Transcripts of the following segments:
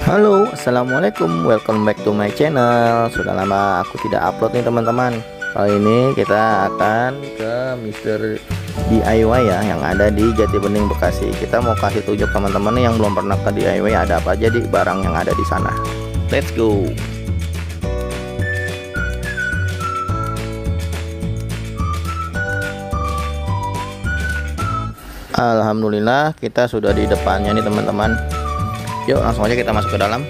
Halo, assalamualaikum, welcome back to my channel. Sudah lama aku tidak upload nih teman-teman. Kali ini kita akan ke Mister DIY ya, yang ada di Jati Bening, Bekasi. Kita mau kasih tunjuk teman-teman yang belum pernah ke DIY ada apa aja di barang yang ada di sana. Let's go. Alhamdulillah kita sudah di depannya nih teman-teman. Yuk langsung aja kita masuk ke dalam.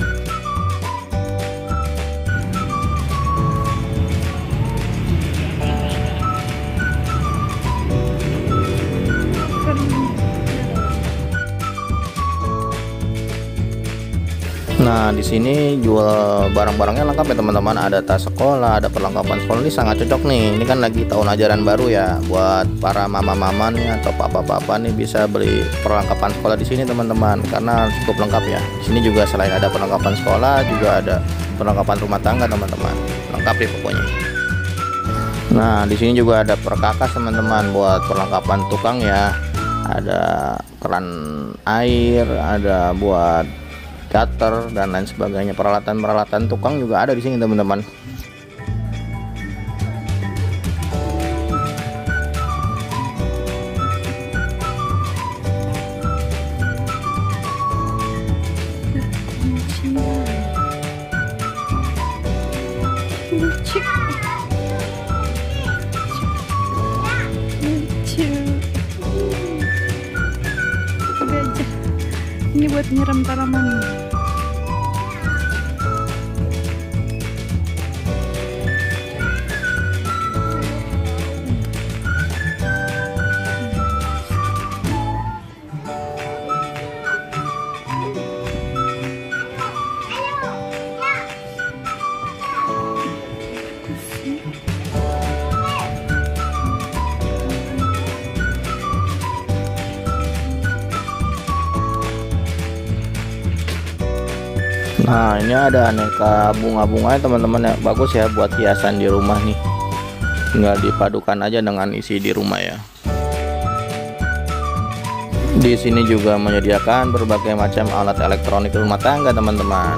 Nah, di sini jual barang-barangnya lengkap ya teman-teman. Ada tas sekolah, ada perlengkapan sekolah. Ini sangat cocok nih. Ini kan lagi tahun ajaran baru ya, buat para mama-mama nih atau papa-papa nih bisa beli perlengkapan sekolah di sini teman-teman, karena cukup lengkap ya. Di sini juga selain ada perlengkapan sekolah, juga ada perlengkapan rumah tangga teman-teman. Lengkap deh pokoknya. Nah, di sini juga ada perkakas teman-teman buat perlengkapan tukang ya. Ada keran air, ada buat cutter dan lain sebagainya. Peralatan tukang juga ada di sini teman-teman. Ini buat nyiram tanaman. Nah, ini ada aneka bunga-bunga teman-teman ya, bagus ya buat hiasan di rumah nih. Tinggal dipadukan aja dengan isi di rumah ya. Di sini juga menyediakan berbagai macam alat elektronik rumah tangga teman-teman.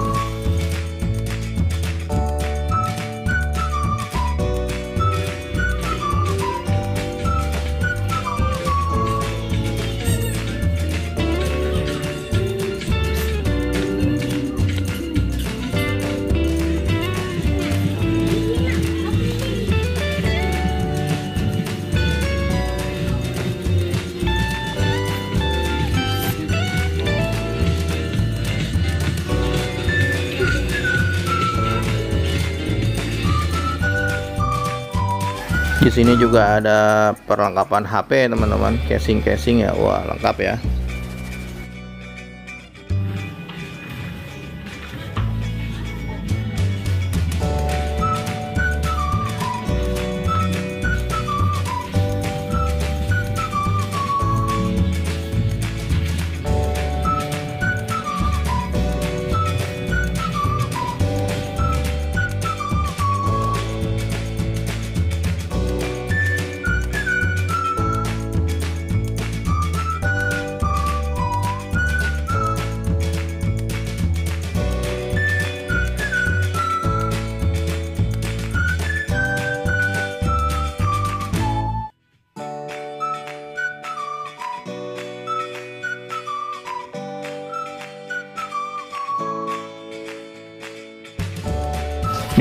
Di sini juga ada perlengkapan HP teman-teman, casing ya. Wah, lengkap ya.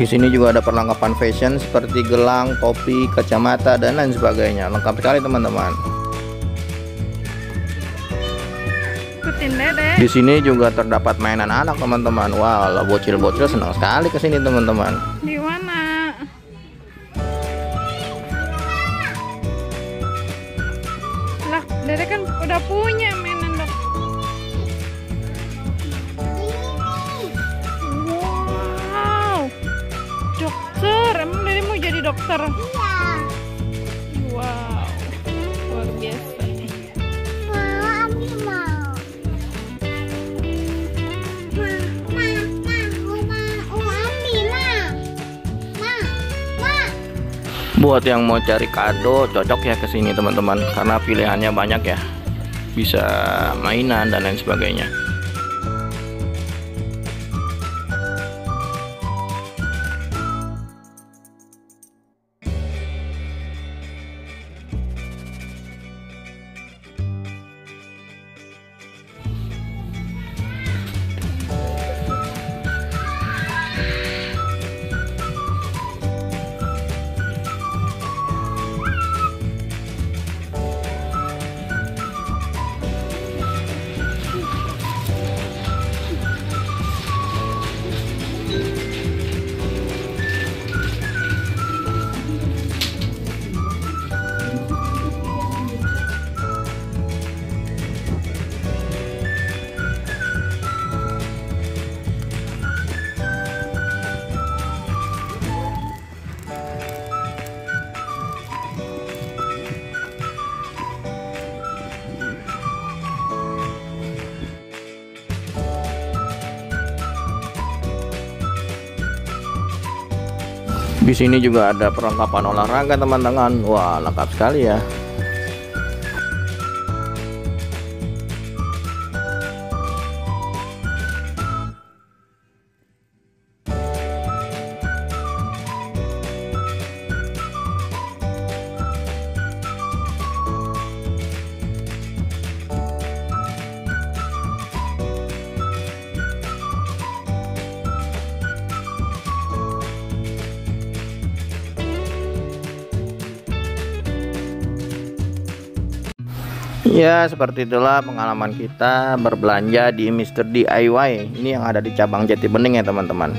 Di sini juga ada perlengkapan fashion seperti gelang, topi, kacamata dan lain sebagainya. Lengkap sekali teman-teman. Di sini juga terdapat mainan anak teman-teman. Wah, bocil-bocil senang sekali ke sini teman-teman. Di mana? Lah, Dede kan udah punya mainan dok. Dokter, emang Dede mau jadi dokter? Iya. Wow, luar biasa. Buat yang mau cari kado cocok ya ke sini teman-teman, karena pilihannya banyak ya. Bisa mainan dan lain sebagainya. Di sini juga ada perlengkapan olahraga teman-teman. Wah, lengkap sekali ya. Ya, seperti itulah pengalaman kita berbelanja di Mr. DIY. Ini yang ada di cabang Jati Bening ya teman-teman.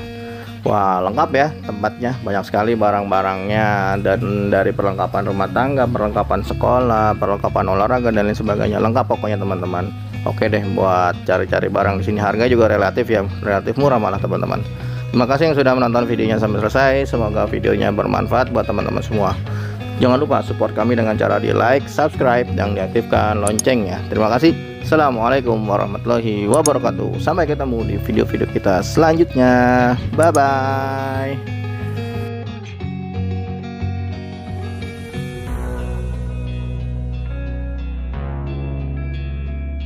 Wah, lengkap ya tempatnya, banyak sekali barang-barangnya, dan dari perlengkapan rumah tangga, perlengkapan sekolah, perlengkapan olahraga dan lain sebagainya. Lengkap pokoknya teman-teman. Oke deh, buat cari-cari barang di sini harga juga relatif ya, relatif murah malah teman-teman. Terima kasih yang sudah menonton videonya sampai selesai. Semoga videonya bermanfaat buat teman-teman semua. Jangan lupa support kami dengan cara di like, subscribe, dan diaktifkan loncengnya. Terima kasih. Assalamualaikum warahmatullahi wabarakatuh. Sampai ketemu di video-video kita selanjutnya. Bye-bye.